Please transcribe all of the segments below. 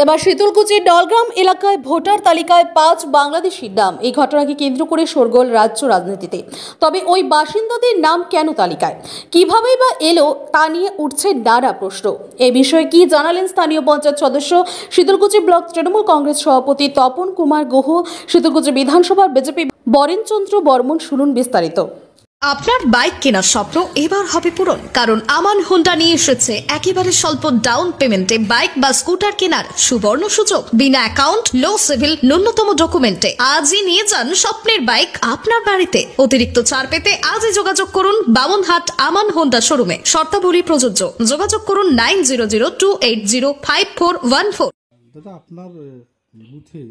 এবার শীতলকুচির ডলগ্রাম এলাকায় ভোটার তালিকায় 5 বাংলাদেশির নাম। এই ঘটনাকে কেন্দ্র করে শোরগোল রাজ্য রাজনীতিতে। তবে ওই বাসিন্দাদের নাম কেন তালিকায়, কিভাবেই বা এলো তা নিয়ে উঠছে নানা প্রশ্ন। এই বিষয়ে কি জানালেন স্থানীয় পঞ্চায়েত সদস্য, শীতলকুচি ব্লক তৃণমূল কংগ্রেস সভাপতি তপন কুমার গুহ, শীতলকুচি বিধানসভার বিজেপি বরেনচন্দ্র বর্মন। শুনুন বিস্তারিত। আপনার বাইক কেনার স্বপ্ন এবার হবে পূরণ, কারণ আমান হোন্ডা নিয়ে এসেছে একেবারে স্বল্প ডাউন পেমেন্টে বাইক বা স্কুটার কেনার সুবর্ণ সুযোগ। বিনা অ্যাকাউন্ট, লো সিভিল, ন্যূনতম ডকুমেন্টে আজই নিয়ে যান স্বপ্নের বাইক আপনার বাড়িতে। অতিরিক্ত ছাড় পেতে আজই যোগাযোগ করুন বামনহাট আমান হোন্ডা শোরুমে। শর্তাবলী প্রযোজ্য। যোগাযোগ করুন 9002805414। দাদা, আপনার বুথে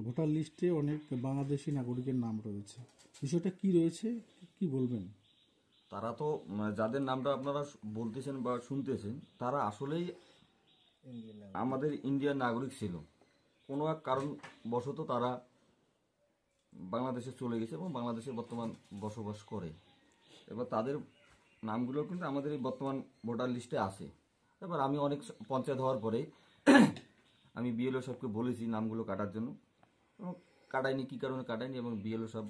ভোটার লিস্টে অনেক বাংলাদেশি নাগরিকের নাম রয়েছে, বিষয়টা কি রয়েছে, কি বলবেন? তারা তো যাদের নামটা আপনারা বলতেছেন বা শুনতেছেন, তারা আসলেই আমাদের ইন্ডিয়ান নাগরিক ছিল। কোনো এক কারণবশত তারা বাংলাদেশে চলে গেছে এবং বাংলাদেশে বর্তমান বসবাস করে। এবার তাদের নামগুলো কিন্তু আমাদের এই বর্তমান ভোটার লিস্টে আছে। এবার আমি অনেক পঞ্চায়েত হওয়ার পরে আমি বিএলও সাহেবকে বলেছি নামগুলো কাটার জন্য, এবং কাটাইনি, কী কারণে কাটাইনি এবং বিএলও সাহেব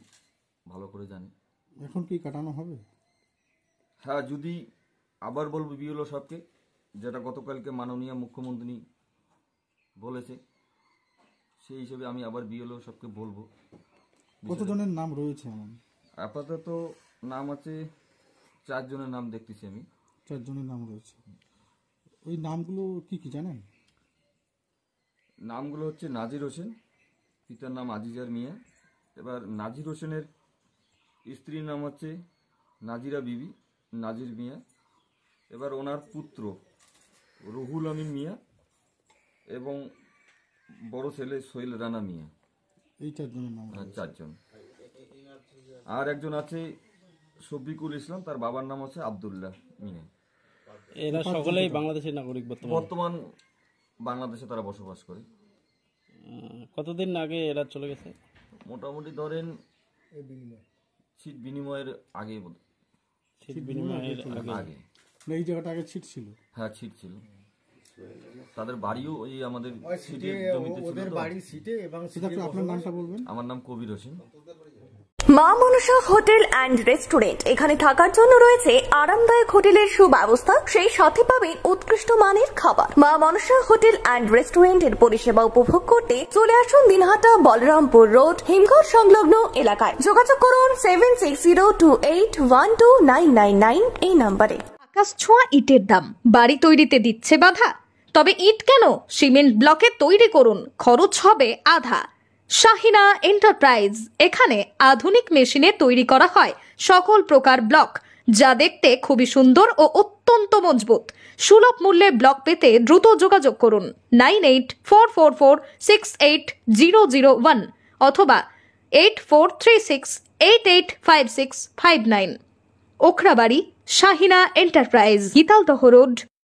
ভালো করে জানে। এখন কি কাটানো হবে? হ্যাঁ, যদি আবার বলবো বিএলও সাহেবকে, যেটা গতকালকে মাননীয় মুখ্যমন্ত্রী বলেছে, সেই হিসেবে আমি আবার বিএলও সাহেবকে বলবো। কতজনের নাম রয়েছে? এমন আপাতত নাম আছে 4 জনের নাম দেখতেছি আমি। 4 জনের নাম রয়েছে। ওই নামগুলো কি কি জানেন? নামগুলো হচ্ছে নাজির হোসেন, পিতার নাম আজিজার মিয়া। এবার নাজির হোসেনের স্ত্রীর নাম হচ্ছে নাজিরা বিবি নাজির মিয়া। এবার ওনার পুত্র রুহুল আমিন মিয়া এবং বড় ছেলে সোহেল রানা মিয়া। এই 4 জনের নাম। 4 জন। আর একজন আছে শফিকুল ইসলাম, তার বাবার নাম হচ্ছে আব্দুল্লাহ মিয়া। এরা সকলেই বাংলাদেশের নাগরিক। বর্তমান বাংলাদেশে তারা বসবাস করে। কতদিন আগে এরা চলে গেছে? মোটামুটি ধরেন ছিট বিনিময়ের আগে। আগে এই জায়গাটা আগে ছিট ছিল? হ্যাঁ, ছিট ছিল। তাদের বাড়িও ওই আমাদের ছিটের জমিতে ছিল। আপনার নামটা বলবেন? আমার নাম কবির হোসেন। মা মনসা হোটেল অ্যান্ড রেস্টুরেন্ট। এখানে থাকার জন্য রয়েছে আরামদায়ক হোটেলের সুব্যবস্থা, সেই সাথে পাবেন উৎকৃষ্ট মানের খাবার। মা মনসা হোটেল অ্যান্ড রেস্টুরেন্টের পরিষেবা উপভোগ করতে চলে আসুন দিনহাটা বলরামপুর রোড, হিমঘর সংলগ্ন এলাকায়। যোগাযোগ করুন 7602812999 এই নম্বরে। আকাশ ছোঁয়া ইটের দাম বাড়ি তৈরিতে দিচ্ছে বাধা? তবে ইট কেন, সিমেন্ট ব্লকে তৈরি করুন, খরচ হবে আধা। শাহিনা এন্টারপ্রাইজ। এখানে আধুনিক মেশিনে তৈরি করা হয় সকল প্রকার ব্লক, যা দেখতে খুবই সুন্দর ও অত্যন্ত মজবুত। সুলভ মূল্যে ব্লক পেতে দ্রুত যোগাযোগ করুন 9844468001 অথবা 8436885659। Okhrabari, Shahina enterprise, Gitaldaha road,